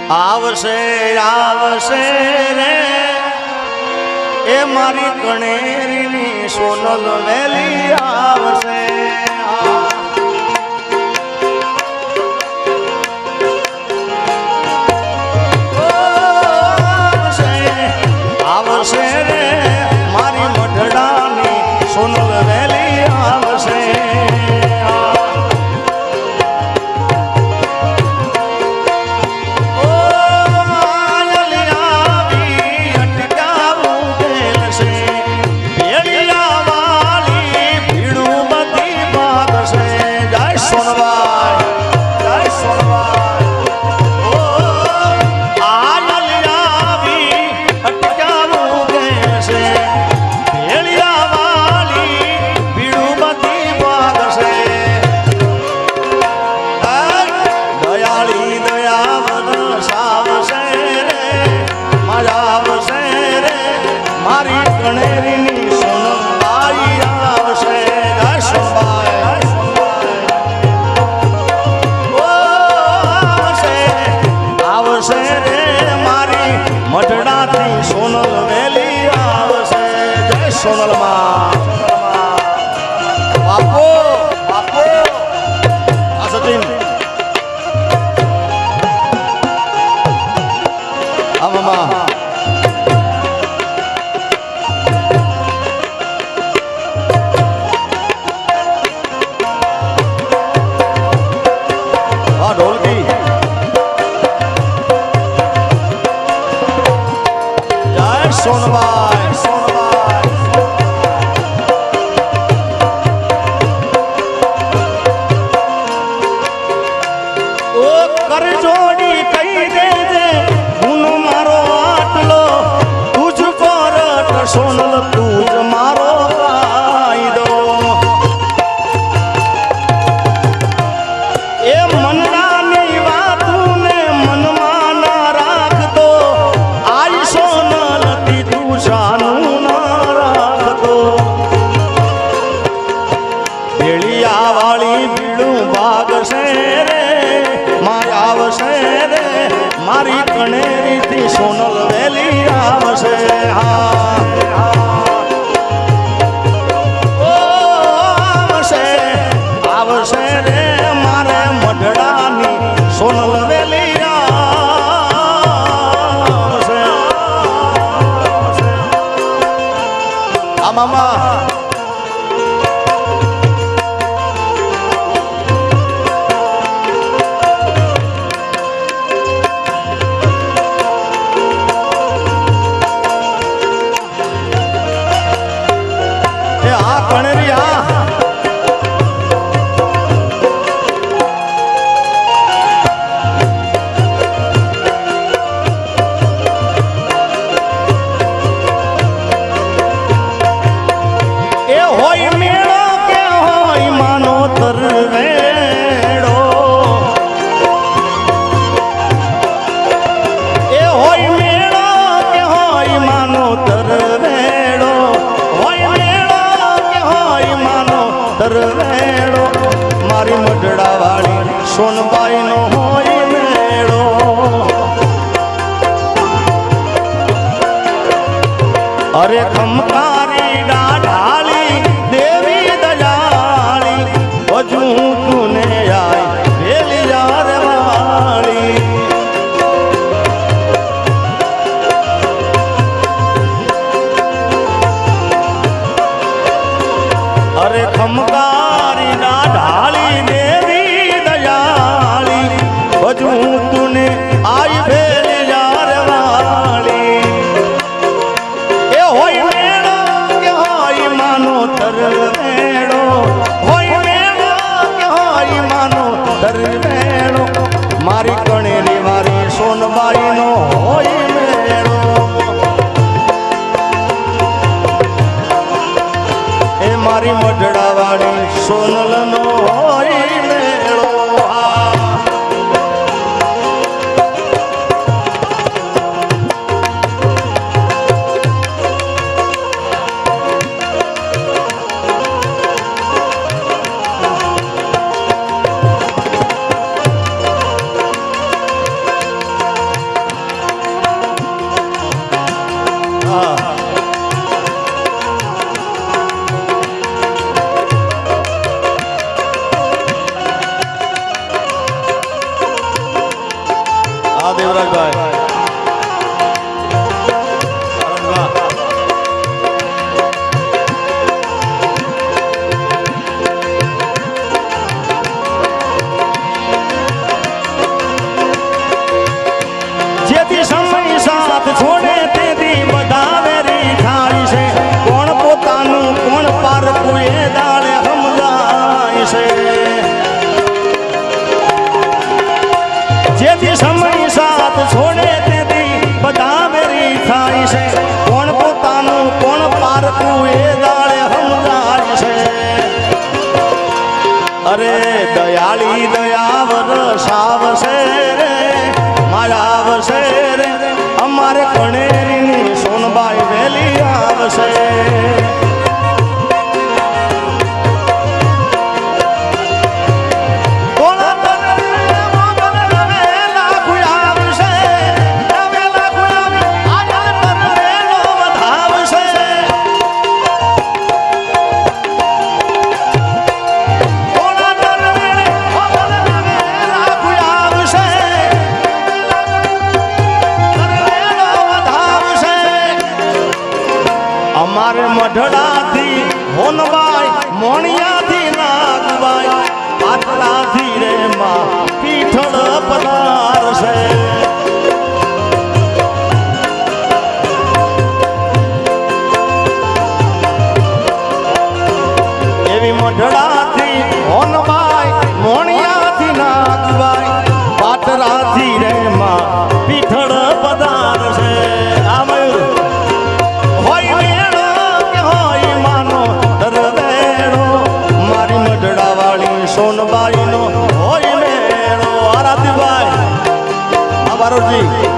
આવશે આવશે રે એ મારી કણેરીની સોનલ વેલી આવશે આવશે રે મારી મઢડાની સોનલ વેલી આવશે સોનલમાં બાપો બાપો આ સચિન આ મામા આ ઢોલકી જય સોનભાઈ સોનલ તું જ મારો કાયદો એ મનડાની વાતને મનમાં ના રાખતો આઈ સોનલ તું જાનું ના રાખતો ભેળિયા વાળી ભીડું ભાગશે રે માયા આવશે રે મારી કણેરીથી સોનલ વેલી આવશે હા આવશે રે મારે મઢડાની સોનલ વેલી આવશે આ મામા એ આ કણેરી આ વેળો મારી મઢડા વાળી સોનબાઈ નો હોય મેળો અરે ખમકારી ડાઢાળી દેવી દયાળી હજુ તુને આય વેલી યાર વાળી અરે ખમકારી ના ઢાળી દેવી દયાળી હજુ તુને આઈ ભેલી યાર વાળી એ હોય મેળો વાહ દેવરાજભાઈ જેથી સમય સાથ છોડે તેથી બધા વેરી થાય છે કોણ પોતાનું કોણ પારકું એ દાડે સમજાય છે જેથી સમય સાથ છોડે તેથી બધા વેરી થાય છે કોણ પોતાનું કોણ પારકું એ દાડે સમજાય છે અરે દયાળી દયાવર સાવશે રે મારા આવશે રે અમારે કણેરીની સોનબાઈ વેલી આવશે અમારે મઢડાથી હોનબાઈ મોણિયાથી નાગબાઈ પાટલાથી રે માં પીઠળ પધારશે એવી મઢડાથી હોનબાઈ મોણિયાથી નાગબાઈ પાટલાથી રે માં પીઠળ પધારશે આ મયુર સોનબાઈ નો હોય મેળો આરાધ્યભાઈ આભારોજી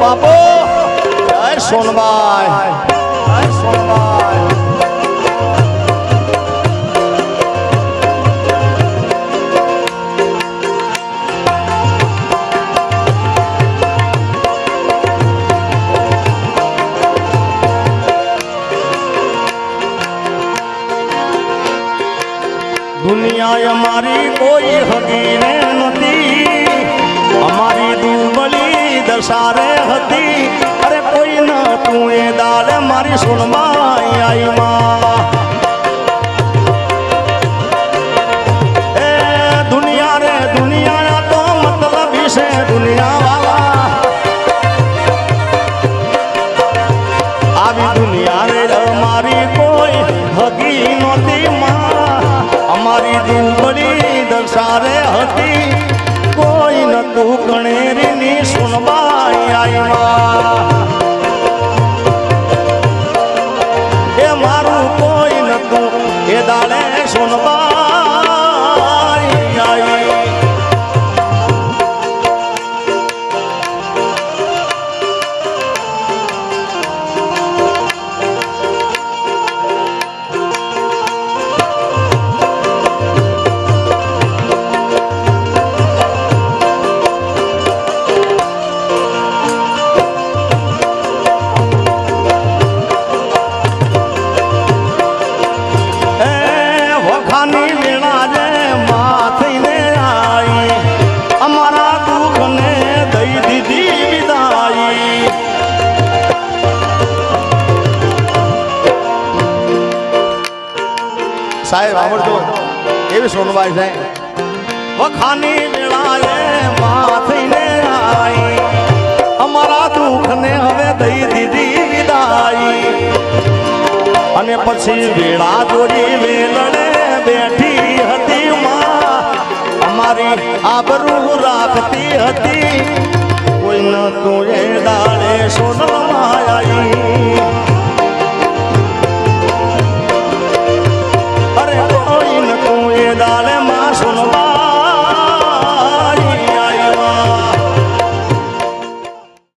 બાપો જય સોનબાઈ જય સોનબાઈ દુનિયા અમારી કોઈ હગી ને નથી અમારી દુબળી દશારે હતી અરે કોઈ ન તું એ દાળ મારી સોનબાઈ આઈ માં એ દુનિયા રે દુનિયા તો મતલબ છે દુનિયા વાલા આવી દુનિયા રે અમારી કોઈ હગી નહોતી માં અમારી દુબળી દશારે હતી કોઈ નતું કણેરીની સોનબાઈ આઈમાં એ મારું કોઈ નતું એ દાડે સોનબાઈ આઈ સાહેબ આવડતો એવી સોનબાઈ સાહેબ વખાની વેળાએ માથઈને આઈ અમારા દુઃખને હવે દઈ દીધી વિદાઈ અને પછી વેળા જોડી વેલણે બેઠી હતી માં અમારી આબરૂ રાખતી હતી કોઈ ન તું એ દાડે સોનલમાં આવી